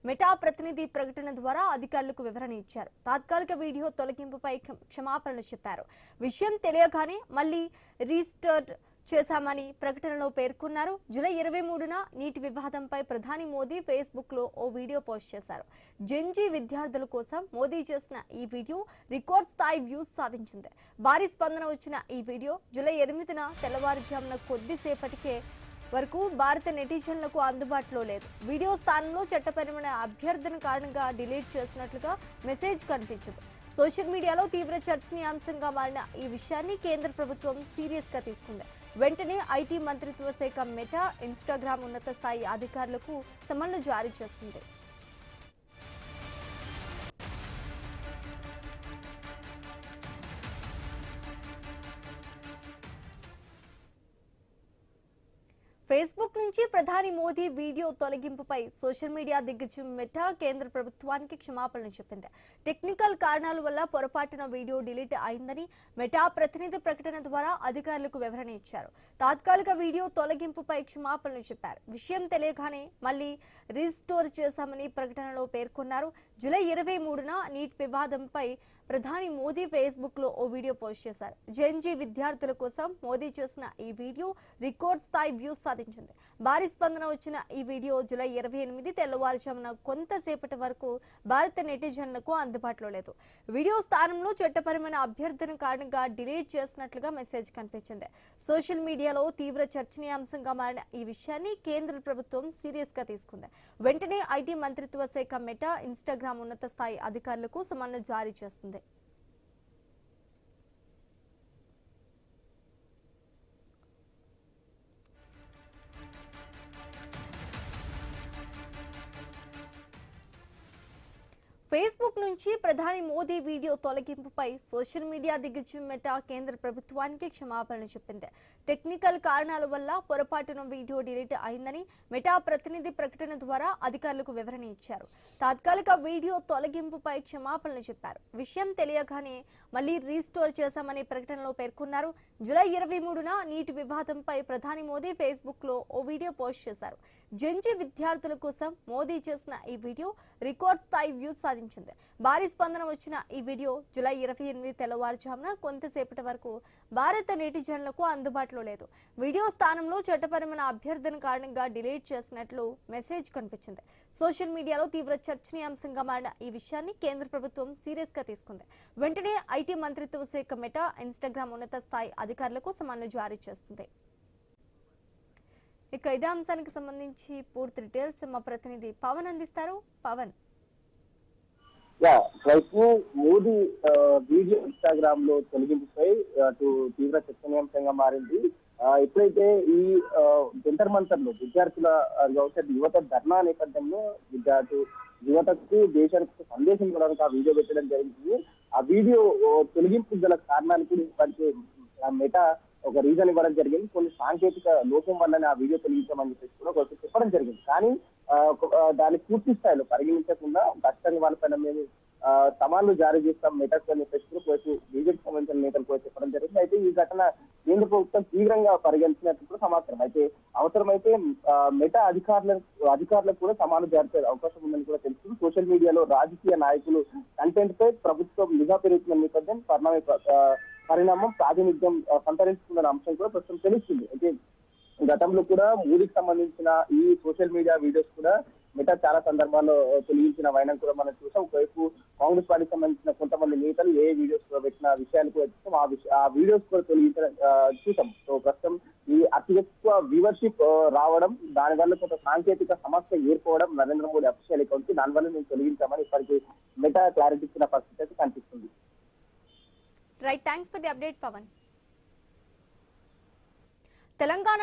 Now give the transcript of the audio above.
Meta ప్రతినిధి ప్రకటన ద్వారా అధికారులకు వివరణ ఇచ్చారు. తాత్కాలిక వీడియో తొలగింపుపై క్షమాపణలు చెప్పారు. విషయం తెలియగానే మళ్లీ రీస్టార్ట్ చేశామని ప్రకటనలో పేర్కొన్నారు. జూలై 23న నీటి వివాదంపై ప్రధాని మోదీ ఫేస్బుక్ లో ఓ వీడియో పోస్ట్ చేశారు. జెన్జీ విద్యార్థుల కోసం మోదీ చేసిన ఈ వీడియో రికార్డ్ స్థాయి వ్యూస్ సాధించింది. భారీ స్పందన వచ్చిన ఈ వీడియో జూలై 8న తెల్లవారుజామున కొద్దిసేపటికే వరకు భారత నెటిజన్లకు అందుబాటులో లేదు. వీడియో స్థానంలో చట్టపరమైన అభ్యర్థన కారణంగా డిలీట్ చేసినట్లుగా మెసేజ్ కనిపించింది. సోషల్ మీడియాలో తీవ్ర చర్చనీయాంశంగా మారిన ఈ విషయాన్ని కేంద్ర ప్రభుత్వం సీరియస్ గా తీసుకుంది. వెంటనే ఐటీ మంత్రిత్వ శాఖ మెటా, ఇన్స్టాగ్రామ్ ఉన్నత స్థాయి అధికారులకు సమన్లు జారీ చేస్తుంది. ఫేస్బుక్ నుంచి ప్రధాని మోదీ వీడియో తొలగింపుపై సోషల్ మీడియా దిగ్గజం మెటా కేంద్ర ప్రభుత్వానికి క్షమాపణలు చెప్పింది. టెక్నికల్ కారణాల వల్ల పొరపాటున వీడియో డిలీట్ అయిందని మెటా ప్రతినిధి ప్రకటన ద్వారా అధికారులకు వివరణ ఇచ్చారు. తాత్కాలిక వీడియో తొలగింపుపై క్షమాపణలు చెప్పారు. విషయం తెలియగానే మళ్లీ రీస్టోర్ చేశామని ప్రకటనలో పేర్కొన్నారు. జూలై 23న నీట్ వివాదంపై ప్రధాని మోదీ ఫేస్బుక్ లో ఓ వీడియో పోస్ట్ చేశారు. జెన్జీ విద్యార్థుల కోసం మోదీ చేసిన ఈ వీడియో రికార్డ్ స్థాయి వ్యూస్ సాధించింది. భారీ స్పందన వచ్చిన ఈ వీడియో జూలై 28 తెల్లవారుజామున కొంతసేపటి వరకు భారత నెటిజన్లకు అందుబాటులో లేదు. వీడియో స్థానంలో చట్టపరమైన అభ్యర్థన కారణంగా డిలీట్ చేసినట్లుగా మెసేజ్ కనిపించింది. సోషల్ మీడియాలో తీవ్ర చర్చనీయాంశంగా మారిన ఈ విషయాన్ని కేంద్ర ప్రభుత్వం సీరియస్ గా తీసుకుంది. వెంటనే ఐటీ మంత్రిత్వ శాఖ మెటా, ఇన్స్టాగ్రామ్ ఉన్నత స్థాయి అధికారులకు సమన్లు జారీ చేస్తుంది. ఫేస్బుక్ నుంచి ప్రధాని మోదీ వీడియో తొలగింపుపై సోషల్ మీడియా దిగ్గజం మెటా కేంద్ర ప్రభుత్వానికి క్షమాపణలు చెప్పింది. టెక్నికల్ కారణాల వల్ల పొరపాటున వీడియో డిలీట్ అయిందని మెటా ప్రతినిధి ప్రకటన ద్వారా అధికారులకు వివరణ ఇచ్చారు. తాత్కాలిక వీడియో తొలగింపుపై క్షమాపణలు చెప్పారు. విషయం తెలియగానే మళ్లీ రీస్టోర్ చేశామని ప్రకటనలో పేర్కొన్నారు. జూలై 23న నీటి వివాదంపై ప్రధాని మోదీ ఫేస్బుక్ లో ఓ వీడియో పోస్ట్ చేశారు. జెన్జీ విద్యార్థుల కోసం మోదీ చేసిన ఈ వీడియో రికార్డ్ స్థాయి వ్యూస్ సాధించింది. భారీ స్పందన వచ్చిన ఈ వీడియో జూలై 28 తెల్లవారుజామున కొంతసేపటి వరకు భారత నెటిజన్లకు అందుబాటులో లేదు. వీడియో స్థానంలో చట్టపరమైన అభ్యర్థన కారణంగా డిలీట్ చేసినట్లు మెసేజ్ కనిపించింది. సోషల్ మీడియాలో తీవ్ర చర్చనీయాంశంగా మారిన ఈ విషయాన్ని కేంద్ర ప్రభుత్వం సీరియస్ గా తీసుకుంది. వెంటనే ఐటీ మంత్రిత్వ శాఖ మెటా, ఇన్స్టాగ్రామ్ ఉన్నత స్థాయి అధికారులకు సమన్లు జారీ చేస్తుంది. ఇక ఇదే అంశానికి సంబంధించి పూర్తి డీటెయిల్స్ మా ప్రతినిధి పవన్ అందిస్తారు. పవన్, మోదీ వీడియో ఇన్స్టాగ్రామ్ లో తొలగింపుపై అటు తీవ్ర చర్చనీయాంశంగా మారింది. ఎప్పుడైతే ఈ జంతర్ మంతర్ లో విద్యార్థుల యువత ధర్నా నేపథ్యంలో యువతకు దేశానికి సందేశం ఇవ్వడానికి ఆ వీడియో పెట్టడం జరిగింది. ఆ వీడియో తొలగింపు గల కారణానికి ఇప్పటికే మెటా ఒక రీజన్ ఇవ్వడం జరిగింది. కొన్ని సాంకేతిక లోపం వల్లనే ఆ వీడియో తొలగించామని చెప్పేసి కూడా ఒకటి చెప్పడం జరిగింది. కానీ దాన్ని పూర్తి స్థాయిలో పరిగణించకుండా ఖచ్చితంగా వాళ్ళపైన మేము సమాన్లు జారీ చేస్తాం మెటాకు అని చెప్పేసి కూడా బీజేపీ సంబంధించిన నేతలు కూడా చెప్పడం జరిగింది. అయితే ఈ ఘటన కేంద్ర ప్రభుత్వం తీవ్రంగా పరిగణించినట్టు కూడా సమాచారం. అయితే అవసరమైతే మెటా అధికారులకు కూడా సమాన్లు జారీ చేసే అవకాశం ఉందని కూడా తెలుస్తుంది. సోషల్ మీడియాలో రాజకీయ నాయకులు కంటెంట్ పై ప్రభుత్వం నిఘా పెరుగుతున్న నేపథ్యం పరిణామం ప్రాతినిధ్యం సంతరించుకున్న అంశం కూడా ప్రస్తుతం తెలుస్తుంది. అయితే గతంలో కూడా మోదీకి సంబంధించిన ఈ సోషల్ మీడియా వీడియోస్ కూడా మెటా చాలా సందర్భాల్లో తొలగించిన వైనం కూడా మనం చూసాం. ఒకవైపు కాంగ్రెస్ పార్టీకి సంబంధించిన కొంతమంది నేతలు ఏ వీడియోస్ పెట్టిన విషయాలు కూడా చూసాం. ఆ వీడియోస్ కూడా తొలగించడం చూసాం. సో ప్రస్తుతం ఈ అతి ఎక్కువ వ్యూవర్షిప్ రావడం, దానివల్ల కొంత సాంకేతిక సమస్య ఏర్పడడం నరేంద్ర మోదీ అఫీషియల్ అకౌంట్ కి, దానివల్ల మేము తొలగించామని ఇప్పటికీ మెటా క్లారిటీ ఇచ్చిన పరిస్థితి అయితే కనిపిస్తుంది. Right, thanks for the update Pavan. Telangana